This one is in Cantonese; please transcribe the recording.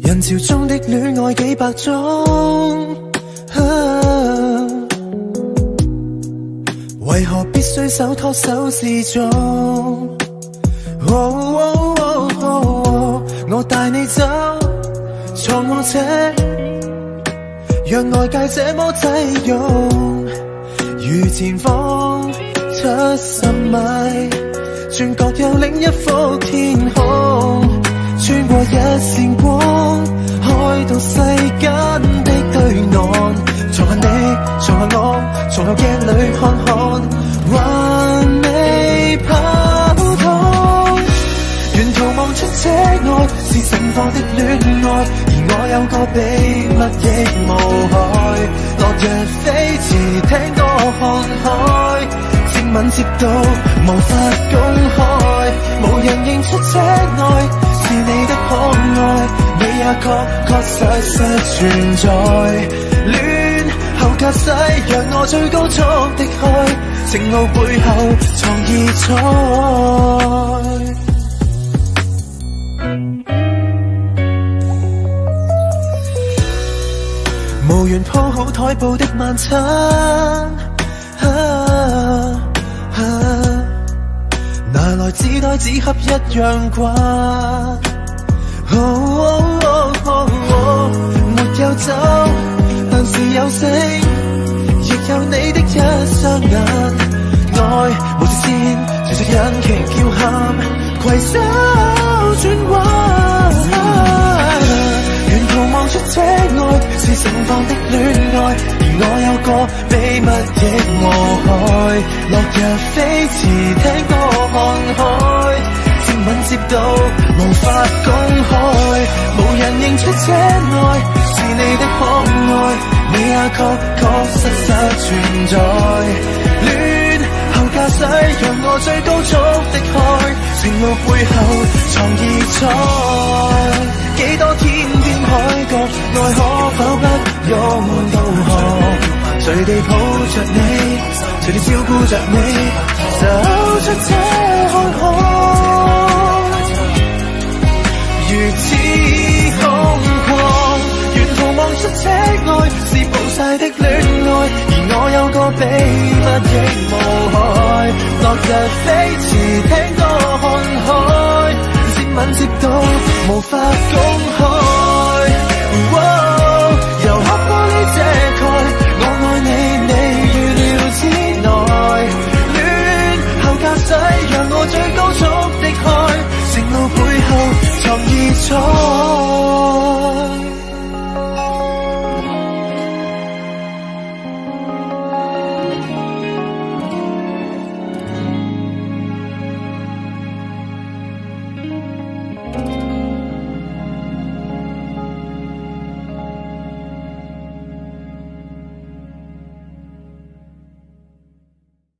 人潮中的戀愛幾百種，為何必須手拖手示眾？我帶你走，坐我車，讓外界這麼擠擁，如前方70米，轉角有另一幅天空，穿過一線光，開到世間的對岸。坐下你，坐下我，從後鏡裏看看，還未跑通。沿途望出車外是盛放的戀愛，而我有個秘密亦無害。落日飛馳，聽歌看海，接吻接到無法公開，無人認出車內是你的可愛，你也確實存在。戀後駕駛，讓我最高速的開，情路背後藏異彩。無緣鋪好台布的晚餐，拿來紙袋紙盒一樣掛。沒有酒，但是有星，亦有你的一雙眼。愛無直線，隨着引擎叫喊，攜手轉彎。沿途望出車外是盛放的戀愛，而我有個秘密亦無害。落日飛馳，聽歌看海，接吻接到無法公開，無人認出車內是你的可愛，你也確實存在。戀後駕駛，讓我最高速的開，前路背後藏異彩。幾多天邊海角，愛可否不用導航？隨地抱着你，隨地照顧着你，走出車看看，如此空曠。沿途望出車外是暴曬的戀愛，而我有個秘密亦無害。落日飛馳，聽歌看海，接吻接到無法公開。